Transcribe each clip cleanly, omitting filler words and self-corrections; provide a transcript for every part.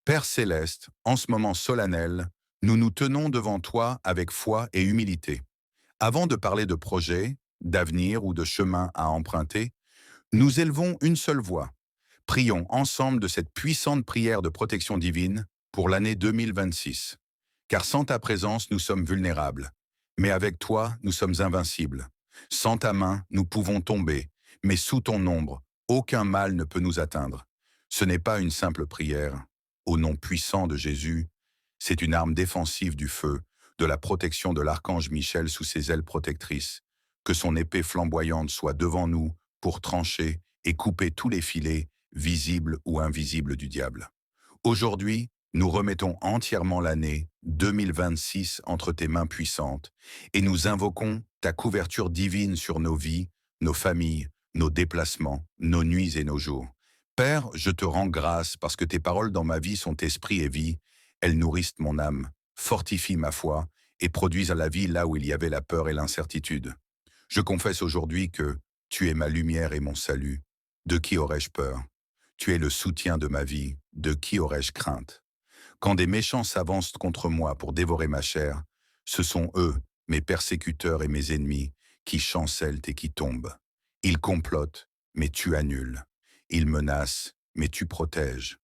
Père céleste, en ce moment solennel, nous nous tenons devant toi avec foi et humilité. Avant de parler de projets, d'avenir ou de chemin à emprunter, nous élevons une seule voix. Prions ensemble de cette puissante prière de protection divine pour l'année 2026. Car sans ta présence, nous sommes vulnérables. Mais avec toi, nous sommes invincibles. Sans ta main, nous pouvons tomber, mais sous ton ombre, aucun mal ne peut nous atteindre. Ce n'est pas une simple prière. Au nom puissant de Jésus, c'est une arme défensive du feu, de la protection de l'archange Michel sous ses ailes protectrices. Que son épée flamboyante soit devant nous pour trancher et couper tous les filets, visibles ou invisibles du diable. Aujourd'hui, nous remettons entièrement l'année 2026 entre tes mains puissantes et nous invoquons ta couverture divine sur nos vies, nos familles, nos déplacements, nos nuits et nos jours. Père, je te rends grâce parce que tes paroles dans ma vie sont esprit et vie. Elles nourrissent mon âme, fortifient ma foi et produisent à la vie là où il y avait la peur et l'incertitude. Je confesse aujourd'hui que tu es ma lumière et mon salut. De qui aurais-je peur? Tu es le soutien de ma vie. De qui aurais-je crainte? Quand des méchants s'avancent contre moi pour dévorer ma chair, ce sont eux, mes persécuteurs et mes ennemis, qui chancellent et qui tombent. Ils complotent, mais tu annules. Ils menacent, mais tu protèges.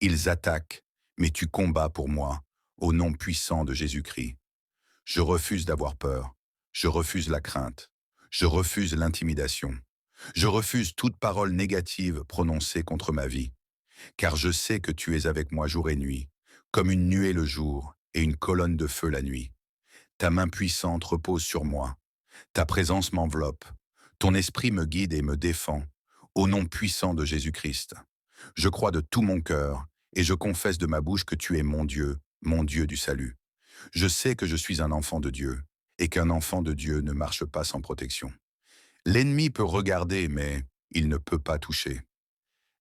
Ils attaquent, mais tu combats pour moi, au nom puissant de Jésus-Christ. Je refuse d'avoir peur. Je refuse la crainte. Je refuse l'intimidation. Je refuse toute parole négative prononcée contre ma vie. Car je sais que tu es avec moi jour et nuit, comme une nuée le jour et une colonne de feu la nuit. Ta main puissante repose sur moi. Ta présence m'enveloppe. Ton esprit me guide et me défend, au nom puissant de Jésus-Christ. Je crois de tout mon cœur et je confesse de ma bouche que tu es mon Dieu du salut. Je sais que je suis un enfant de Dieu et qu'un enfant de Dieu ne marche pas sans protection. L'ennemi peut regarder, mais il ne peut pas toucher.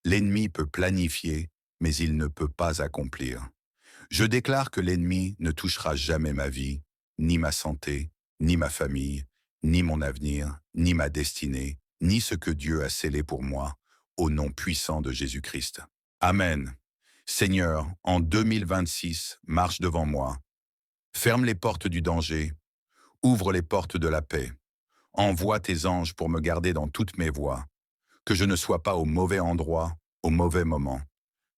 L'ennemi peut planifier, mais il ne peut pas accomplir. Je déclare que l'ennemi ne touchera jamais ma vie, ni ma santé, ni ma famille, ni mon avenir, ni ma destinée, ni ce que Dieu a scellé pour moi, au nom puissant de Jésus-Christ. Amen. Seigneur, en 2026, marche devant moi. Ferme les portes du danger, ouvre les portes de la paix. Envoie tes anges pour me garder dans toutes mes voies. Que je ne sois pas au mauvais endroit, au mauvais moment.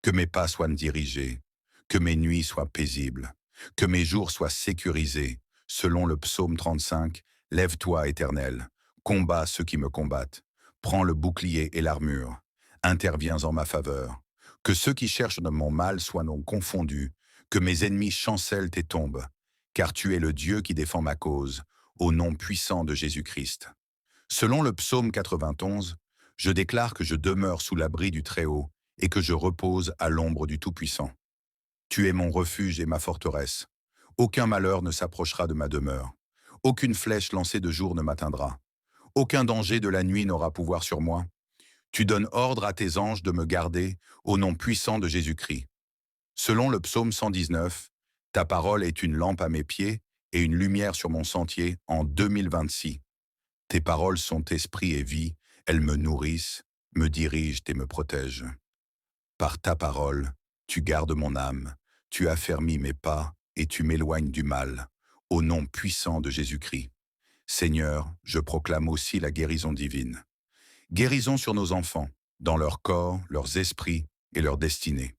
Que mes pas soient dirigés. Que mes nuits soient paisibles. Que mes jours soient sécurisés. Selon le psaume 35, lève-toi, Éternel. Combats ceux qui me combattent. Prends le bouclier et l'armure. Interviens en ma faveur. Que ceux qui cherchent de mon mal soient non confondus. Que mes ennemis chancellent et tombent. Car tu es le Dieu qui défend ma cause, au nom puissant de Jésus-Christ. Selon le psaume 91, je déclare que je demeure sous l'abri du Très-Haut et que je repose à l'ombre du Tout-Puissant. Tu es mon refuge et ma forteresse. Aucun malheur ne s'approchera de ma demeure. Aucune flèche lancée de jour ne m'atteindra. Aucun danger de la nuit n'aura pouvoir sur moi. Tu donnes ordre à tes anges de me garder au nom puissant de Jésus-Christ. Selon le psaume 119, ta parole est une lampe à mes pieds et une lumière sur mon sentier en 2026. Tes paroles sont esprit et vie, elles me nourrissent, me dirigent et me protègent. Par ta parole, tu gardes mon âme, tu affermis mes pas et tu m'éloignes du mal, au nom puissant de Jésus-Christ. Seigneur, je proclame aussi la guérison divine. Guérison sur nos enfants, dans leur corps, leurs esprits et leur destinée.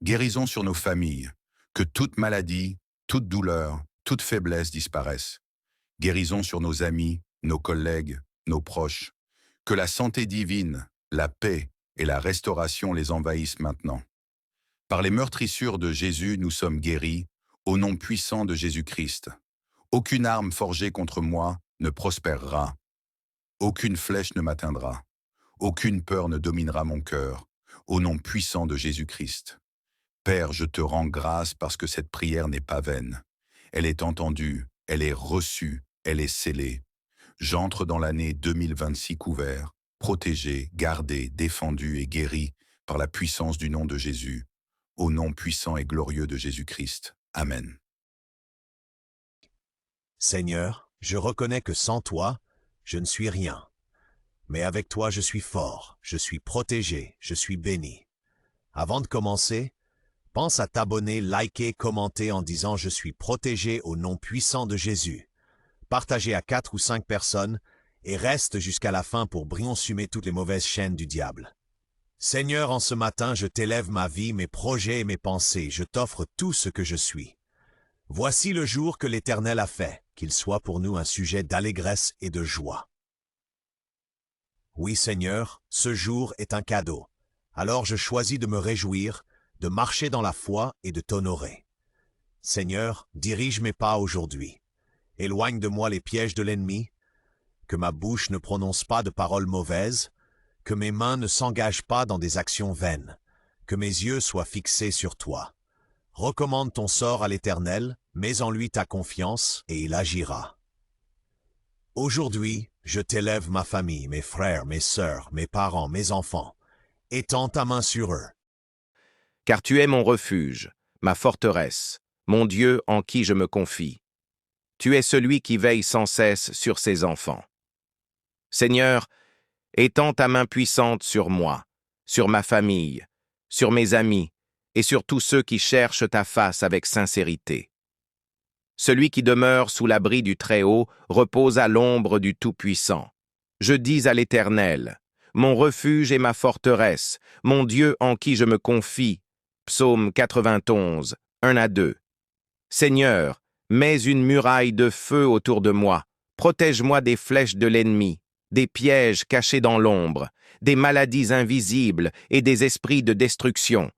Guérison sur nos familles, que toute maladie, toute douleur, toute faiblesse disparaissent. Guérison sur nos amis, nos collègues, nos proches. Que la santé divine, la paix et la restauration les envahissent maintenant. Par les meurtrissures de Jésus, nous sommes guéris, au nom puissant de Jésus-Christ. Aucune arme forgée contre moi ne prospérera. Aucune flèche ne m'atteindra. Aucune peur ne dominera mon cœur, au nom puissant de Jésus-Christ. Père, je te rends grâce parce que cette prière n'est pas vaine. Elle est entendue, elle est reçue, elle est scellée. J'entre dans l'année 2026 couvert, protégé, gardé, défendu et guéri par la puissance du nom de Jésus, au nom puissant et glorieux de Jésus-Christ. Amen. Seigneur, je reconnais que sans toi, je ne suis rien. Mais avec toi, je suis fort, je suis protégé, je suis béni. Avant de commencer, Pense à t'abonner, liker, commenter en disant « Je suis protégé au nom puissant de Jésus ». Partagez à 4 ou 5 personnes et reste jusqu'à la fin pour brionsumer toutes les mauvaises chaînes du diable. Seigneur, en ce matin, je t'élève ma vie, mes projets et mes pensées. Je t'offre tout ce que je suis. Voici le jour que l'Éternel a fait, qu'il soit pour nous un sujet d'allégresse et de joie. Oui, Seigneur, ce jour est un cadeau. Alors je choisis de me réjouir, de marcher dans la foi et de t'honorer. Seigneur, dirige mes pas aujourd'hui. Éloigne de moi les pièges de l'ennemi, que ma bouche ne prononce pas de paroles mauvaises, que mes mains ne s'engagent pas dans des actions vaines, que mes yeux soient fixés sur toi. Recommande ton sort à l'Éternel, mets en lui ta confiance, et il agira. Aujourd'hui, je t'élève ma famille, mes frères, mes sœurs, mes parents, mes enfants. Étends ta main sur eux. Car tu es mon refuge, ma forteresse, mon Dieu en qui je me confie. Tu es celui qui veille sans cesse sur ses enfants. Seigneur, étends ta main puissante sur moi, sur ma famille, sur mes amis et sur tous ceux qui cherchent ta face avec sincérité. Celui qui demeure sous l'abri du Très-Haut repose à l'ombre du Tout-Puissant. Je dis à l'Éternel, mon refuge et ma forteresse, mon Dieu en qui je me confie. Psaume 91, 1 à 2. Seigneur, mets une muraille de feu autour de moi, protège-moi des flèches de l'ennemi, des pièges cachés dans l'ombre, des maladies invisibles et des esprits de destruction.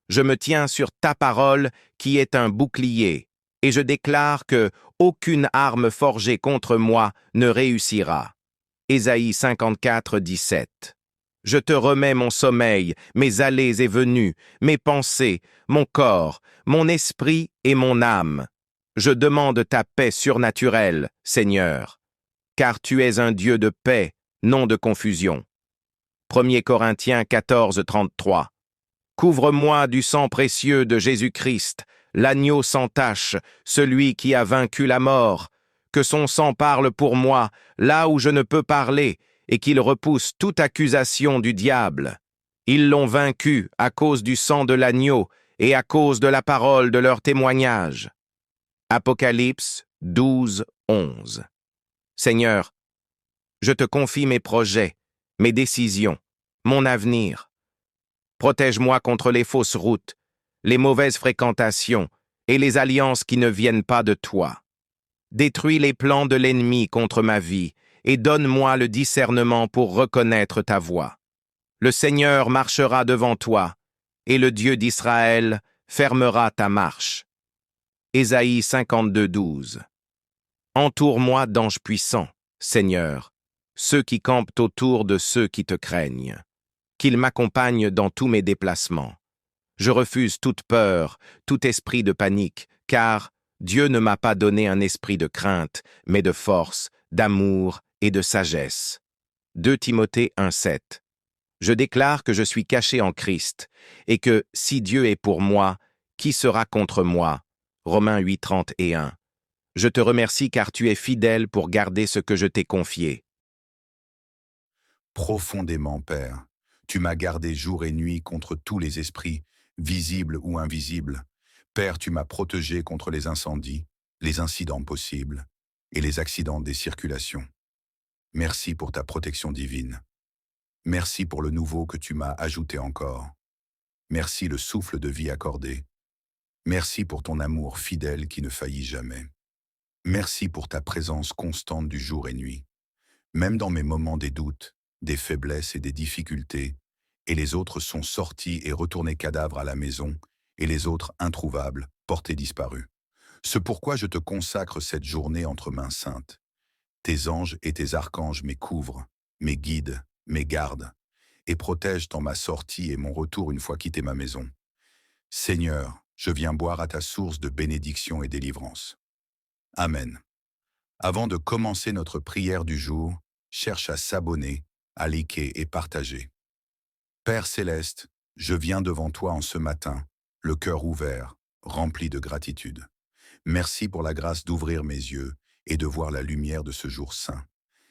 Je me tiens sur ta parole qui est un bouclier, et je déclare que aucune arme forgée contre moi ne réussira. Ésaïe 54, 17. Je te remets mon sommeil, mes allées et venues, mes pensées, mon corps, mon esprit et mon âme. Je demande ta paix surnaturelle, Seigneur, car tu es un Dieu de paix, non de confusion. 1 Corinthiens 14, 33. Couvre-moi du sang précieux de Jésus-Christ, l'agneau sans tache, celui qui a vaincu la mort, que son sang parle pour moi, là où je ne peux parler, et qu'il repousse toute accusation du diable. Ils l'ont vaincu à cause du sang de l'agneau et à cause de la parole de leur témoignage. Apocalypse 12, 11. Seigneur, je te confie mes projets, mes décisions, mon avenir. Protège-moi contre les fausses routes, les mauvaises fréquentations et les alliances qui ne viennent pas de toi. Détruis les plans de l'ennemi contre ma vie et donne-moi le discernement pour reconnaître ta voix. Le Seigneur marchera devant toi, et le Dieu d'Israël fermera ta marche. Ésaïe 52, 12. Entoure-moi d'anges puissants, Seigneur, ceux qui campent autour de ceux qui te craignent. Qu'ils m'accompagnent dans tous mes déplacements. Je refuse toute peur, tout esprit de panique, car Dieu ne m'a pas donné un esprit de crainte, mais de force, d'amour et de sagesse. 2 Timothée 1, 7. Je déclare que je suis caché en Christ, et que, si Dieu est pour moi, qui sera contre moi? Romains 8, 30 et 1. Je te remercie car tu es fidèle pour garder ce que je t'ai confié. Profondément, Père, tu m'as gardé jour et nuit contre tous les esprits, visibles ou invisibles. Père, tu m'as protégé contre les incendies, les incidents possibles et les accidents des circulations. Merci pour ta protection divine. Merci pour le nouveau que tu m'as ajouté encore. Merci le souffle de vie accordé. Merci pour ton amour fidèle qui ne faillit jamais. Merci pour ta présence constante du jour et nuit. Même dans mes moments des doutes, des faiblesses et des difficultés, et les autres sont sortis et retournés cadavres à la maison, et les autres introuvables, portés disparus. C'est pourquoi je te consacre cette journée entre mains saintes. Tes anges et tes archanges me couvrent, me guident, me gardent, et protègent en ma sortie et mon retour une fois quitté ma maison. Seigneur, je viens boire à ta source de bénédiction et délivrance. Amen. Avant de commencer notre prière du jour, cherche à s'abonner, à liker et partager. Père céleste, je viens devant toi en ce matin, le cœur ouvert, rempli de gratitude. Merci pour la grâce d'ouvrir mes yeux et de voir la lumière de ce jour saint.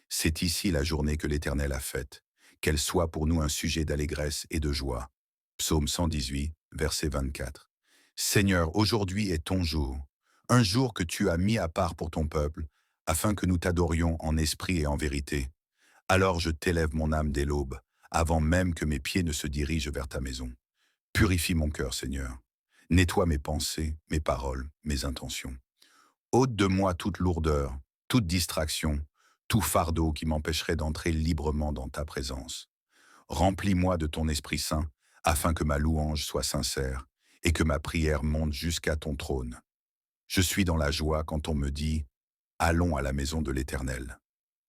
C'est ici la journée que l'Éternel a faite, qu'elle soit pour nous un sujet d'allégresse et de joie. Psaume 118, verset 24. Seigneur, aujourd'hui est ton jour, un jour que tu as mis à part pour ton peuple, afin que nous t'adorions en esprit et en vérité. Alors je t'élève mon âme dès l'aube, avant même que mes pieds ne se dirigent vers ta maison. Purifie mon cœur, Seigneur. Nettoie mes pensées, mes paroles, mes intentions. Ôte de moi toute lourdeur, toute distraction, tout fardeau qui m'empêcherait d'entrer librement dans ta présence. Remplis-moi de ton Esprit Saint, afin que ma louange soit sincère et que ma prière monte jusqu'à ton trône. Je suis dans la joie quand on me dit « Allons à la maison de l'Éternel ».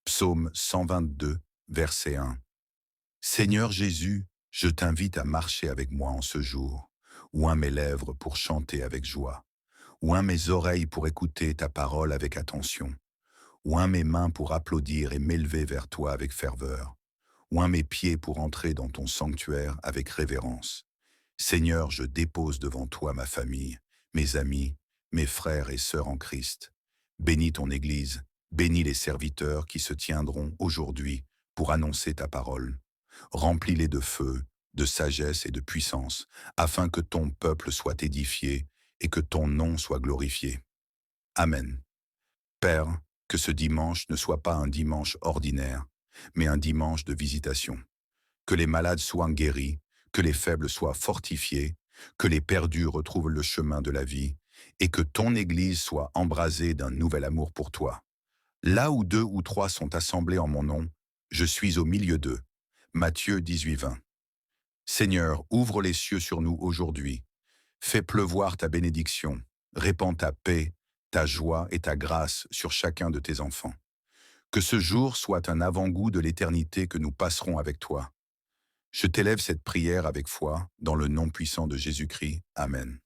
Psaume 122, verset 1. Seigneur Jésus, je t'invite à marcher avec moi en ce jour. Oins mes lèvres pour chanter avec joie. Oins mes oreilles pour écouter ta parole avec attention. Oins mes mains pour applaudir et m'élever vers toi avec ferveur. Oins mes pieds pour entrer dans ton sanctuaire avec révérence. Seigneur, je dépose devant toi ma famille, mes amis, mes frères et sœurs en Christ. Bénis ton Église, bénis les serviteurs qui se tiendront aujourd'hui pour annoncer ta parole. Remplis-les de feu, de sagesse et de puissance, afin que ton peuple soit édifié et que ton nom soit glorifié. Amen. Père, que ce dimanche ne soit pas un dimanche ordinaire, mais un dimanche de visitation. Que les malades soient guéris, que les faibles soient fortifiés, que les perdus retrouvent le chemin de la vie, et que ton Église soit embrasée d'un nouvel amour pour toi. Là où 2 ou 3 sont assemblés en mon nom, je suis au milieu d'eux. Matthieu 18, 20. Seigneur, ouvre les cieux sur nous aujourd'hui. Fais pleuvoir ta bénédiction. Répands ta paix, ta joie et ta grâce sur chacun de tes enfants. Que ce jour soit un avant-goût de l'éternité que nous passerons avec toi. Je t'élève cette prière avec foi, dans le nom puissant de Jésus-Christ. Amen.